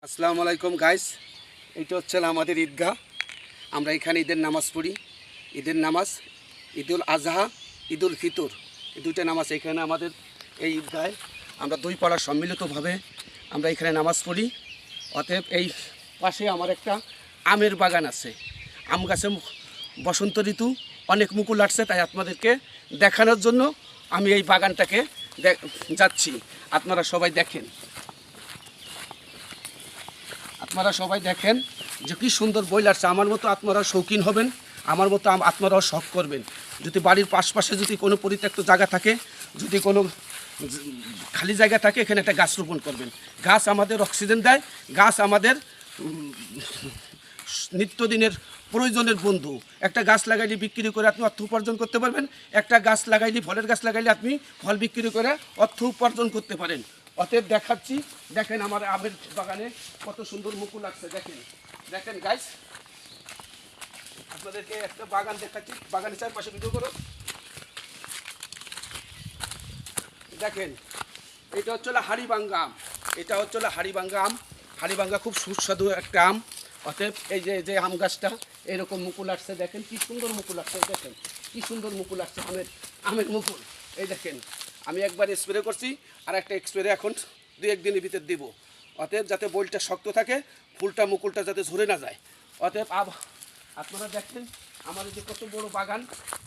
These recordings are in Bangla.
আসসালামু আলাইকুম গাইস, এইটা হচ্ছে আমাদের ঈদগাহ। আমরা এখানে ঈদের নামাজ পড়ি। ঈদের নামাজ ঈদুল আজহা, ঈদুল ফিতর, এই দুইটা নামাজ এখানে আমাদের এই ঈদগাহে আমরা দুই পাড়া সম্মিলিতভাবে আমরা এখানে নামাজ পড়ি। অতএব এই পাশে আমার একটা আমের বাগান আছে। আম গাছে বসন্ত ঋতু অনেক মুকুল আসছে, তাই আপনাদেরকে দেখানোর জন্য আমি এই বাগানটাকে যাচ্ছি। আপনারা সবাই দেখেন, যে কী সুন্দর বই লাগছে। আমার মতো আপনারা শৌখিন হবেন, আমার মতো আপনারাও শখ করবেন। যদি বাড়ির পাশে যদি কোনো পরিত্যক্ত জায়গা থাকে, যদি কোনো খালি জায়গা থাকে, এখানে একটা গাছ রোপণ করবেন। গাছ আমাদের অক্সিজেন দেয়, গাছ আমাদের নিত্যদিনের প্রয়োজনের বন্ধু। একটা গাছ লাগাইলে বিক্রি করে আপনি অর্থ উপার্জন করতে পারবেন, একটা গাছ লাগাইলে, ফলের গাছ লাগাইলে আপনি ফল বিক্রি করে অর্থ উপার্জন করতে পারেন। অতএব দেখাচ্ছি, দেখেন আমার আমের বাগানে কত সুন্দর মুকুল লাগছে। দেখেন গাইস, আপনাদেরকে একটা বাগান দেখাচ্ছি। বাগানের চারপাশে ভিডিও করো। দেখেন, এটা হচ্ছে হাড়িভাঙ্গা আম। এটা হচ্ছে হাড়িভাঙ্গা আম। হাড়িভাঙ্গা খুব সুস্বাদু একটা আম। অতএব এই যে আম গাছটা এরকম মুকুল আসছে। দেখেন কি সুন্দর মুকুল আসছে, দেখেন কি সুন্দর মুকুল আসছে আমের মুকুল। এই দেখেন, আমি একবার স্প্রে করছি, আর একটা স্প্রে এখন 2-1 দিনের ভিতর দিব। অতএব যাতে বইলটা শক্ত থাকে, মুকুলটা যাতে ঝরে না যায়। অতএব আপনারা দেখেন আমার যে কত বড় বাগান।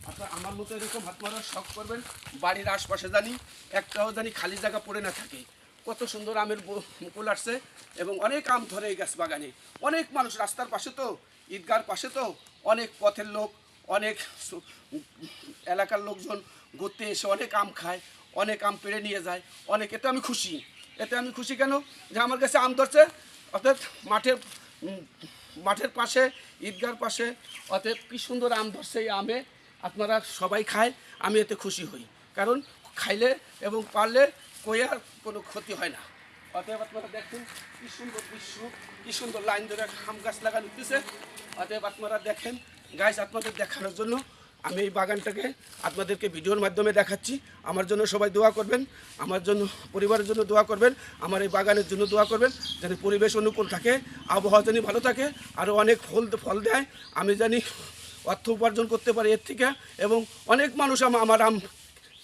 আপনারা আমার মতো এরকম আপনারা শখ করবেন, বাড়ির আশপাশে একটাও খালি জায়গা পড়ে না থাকে। কত সুন্দর আমের মুকুল আসছে এবং অনেক আম ধরে এই গাছ বাগানে। অনেক মানুষ রাস্তার পাশে, তো ঈদগার পাশে, তো অনেক পথের লোক, অনেক এলাকার লোকজন ঘুরতে এসে অনেক আম খায়, অনেক আম পেড়ে নিয়ে যায়। এতে আমি খুশি কেন যে আমার কাছে আম ধরছে। অর্থাৎ মাঠের পাশে, ঈদগার পাশে, অতএব কী সুন্দর আম ধরছে। এই আমে আপনারা সবাই খায়, আমি এতে খুশি হই। কারণ খাইলে এবং পারলে আর কোনো ক্ষতি হয় না। অতএব আপনারা দেখুন কী সুন্দর দৃশ্য, কী সুন্দর লাইন ধরে আম গাছ লাগানো দিতেছে। অতএব আপনারা দেখেন গাইস, আপনাদের দেখানোর জন্য আমি এই বাগানটাকে আপনাদেরকে ভিডিওর মাধ্যমে দেখাচ্ছি। আমার জন্য সবাই দোয়া করবেন, আমার জন্য, পরিবারের জন্য দোয়া করবেন, আমার এই বাগানের জন্য দোয়া করবেন, যেন পরিবেশ অনুকূল থাকে, আবহাওয়া যেন ভালো থাকে, আরও অনেক ফল দেয়, আমি জানি অর্থ উপার্জন করতে পারি এর থেকে, এবং অনেক মানুষ আমার আম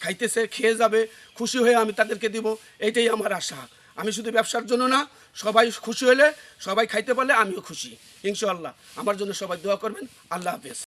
খাইতেছে, খেয়ে যাবে, খুশি হয়ে আমি তাদেরকে দিব। এইটাই আমার আশা। আমি শুধু ব্যবসার জন্য না, সবাই খুশি হলে, সবাই খাইতে পারলে আমিও খুশি। ইনশাআল্লাহ আমার জন্য সবাই দোয়া করবেন। আল্লাহ হাফেজ।